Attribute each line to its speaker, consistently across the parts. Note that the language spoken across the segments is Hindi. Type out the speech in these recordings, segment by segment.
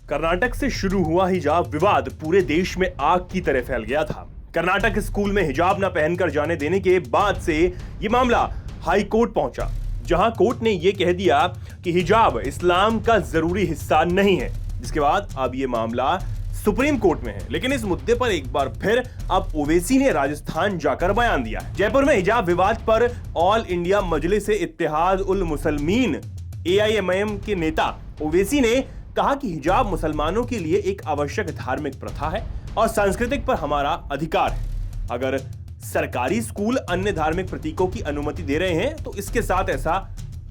Speaker 1: कर्नाटक से शुरू हुआ हिजाब विवाद पूरे देश में आग की तरह फैल गया था। कर्नाटक स्कूल में हिजाब न पहनकर जाने देने के बाद से ये मामला हाई कोर्ट पहुंचा, जहां कोर्ट ने ये कह दिया कि हिजाब इस्लाम का जरूरी हिस्सा नहीं है। जिसके बाद अब ये मामला सुप्रीम कोर्ट में है। लेकिन इस मुद्दे पर एक बार फिर अब ओवैसी ने राजस्थान जाकर बयान दिया है। जयपुर में हिजाब विवाद पर ऑल इंडिया मजलिस-ए-इत्तेहाद उल मुसलमीन AIMIM के नेता ओवैसी ने कहा कि हिजाब मुसलमानों के लिए एक आवश्यक धार्मिक प्रथा है और सांस्कृतिक पर हमारा अधिकार है। अगर सरकारी स्कूल अन्य धार्मिक प्रतीकों की अनुमति दे रहे हैं तो इसके साथ ऐसा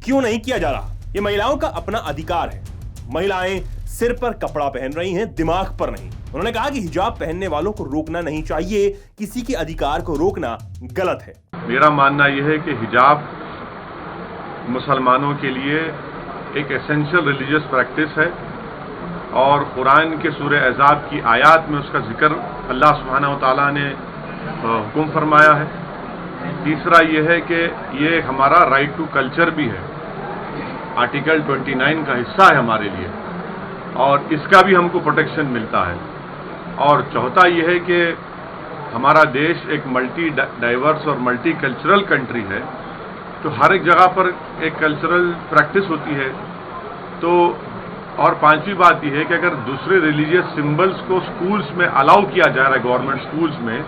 Speaker 1: क्यों नहीं किया जा रहा? ये महिलाओं का अपना अधिकार है। महिलाएं सिर पर कपड़ा पहन रही हैं, दिमाग पर नहीं। उन्होंने कहा कि हिजाब पहनने वालों को रोकना नहीं चाहिए, किसी के अधिकार को रोकना गलत है।
Speaker 2: मेरा मानना यह है कि हिजाब मुसलमानों के लिए एक एसेंशियल रिलीजियस प्रैक्टिस है और कुरान के सूरह अहज़ाब की आयत में उसका जिक्र अल्लाह सुब्हानहू व तआला ने हुक्म फरमाया है। तीसरा यह है कि ये हमारा राइट टू कल्चर भी है, आर्टिकल 29 का हिस्सा है हमारे लिए और इसका भी हमको प्रोटेक्शन मिलता है। और चौथा यह है कि हमारा देश एक मल्टी डाइवर्स और मल्टी कल्चरल कंट्री है, तो हर एक जगह पर एक कल्चरल प्रैक्टिस होती है। तो और पांचवी बात यह है कि अगर दूसरे रिलीजियस सिंबल्स को स्कूल्स में अलाउ किया जा रहा है, गवर्नमेंट स्कूल्स में,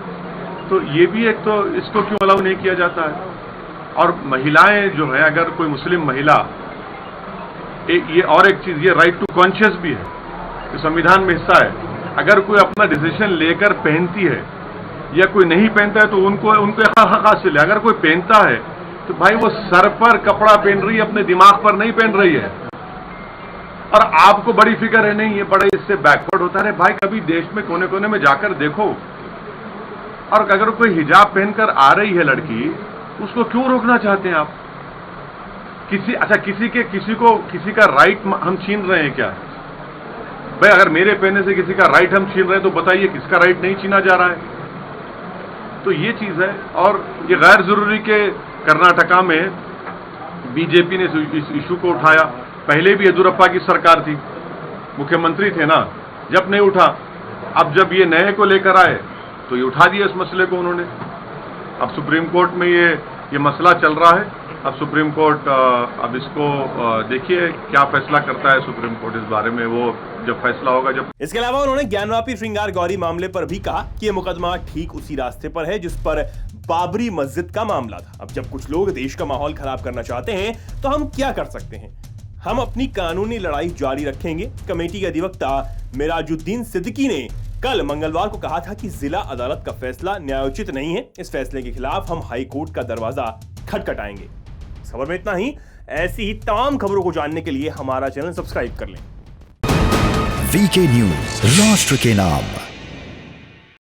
Speaker 2: तो ये भी एक, तो इसको क्यों अलाउ नहीं किया जाता है? और महिलाएं जो है, अगर कोई मुस्लिम महिला, ये और एक चीज, ये राइट टू कॉन्शियस भी है, ये संविधान में हिस्सा है। अगर कोई अपना डिसीजन लेकर पहनती है या कोई नहीं पहनता है तो उनको हक हासिल है। अगर कोई पहनता है तो भाई वो सर पर कपड़ा पहन रही है, अपने दिमाग पर नहीं पहन रही है। और आपको बड़ी फिक्र है, नहीं ये बड़े इससे बैकवर्ड होता है। भाई कभी देश में कोने कोने में जाकर देखो, और अगर कोई हिजाब पहनकर आ रही है लड़की, उसको क्यों रोकना चाहते हैं आप? किसी का राइट हम छीन रहे हैं क्या? भाई अगर मेरे पहनने से किसी का राइट हम छीन रहे हैं तो बताइए किसका राइट नहीं छीना जा रहा है? तो ये चीज है। और ये गैर जरूरी के कर्नाटका में बीजेपी ने इस इशू को उठाया। पहले भी येदियुरप्पा की सरकार थी, मुख्यमंत्री थे ना, जब नहीं उठा। अब जब ये नए को लेकर आए तो ये उठा दिया इस मसले को उन्होंने। अब सुप्रीम कोर्ट में ये मसला चल रहा है। अब सुप्रीम कोर्ट अब इसको देखिए क्या फैसला करता है सुप्रीम कोर्ट इस बारे में, वो जब फैसला होगा जब।
Speaker 1: इसके अलावा उन्होंने ज्ञानवापी श्रृंगार गौरी मामले पर भी कहा कि यह मुकदमा ठीक उसी रास्ते पर है जिस पर बाबरी मस्जिद का मामला था। अब जब कुछ लोग देश का माहौल खराब करना चाहते हैं तो हम क्या कर सकते हैं? हम अपनी कानूनी लड़ाई जारी रखेंगे। कमेटी के अधिवक्ता मिराजुद्दीन सिद्दीकी ने कल मंगलवार को कहा था कि जिला अदालत का फैसला न्यायोचित नहीं है। इस फैसले के खिलाफ हम हाई कोर्ट का दरवाजा खटखटाएंगे। इस खबर में इतना ही। ऐसी ही तमाम खबरों को जानने के लिए हमारा चैनल सब्सक्राइब कर लें।
Speaker 3: VK न्यूज, राष्ट्र के नाम।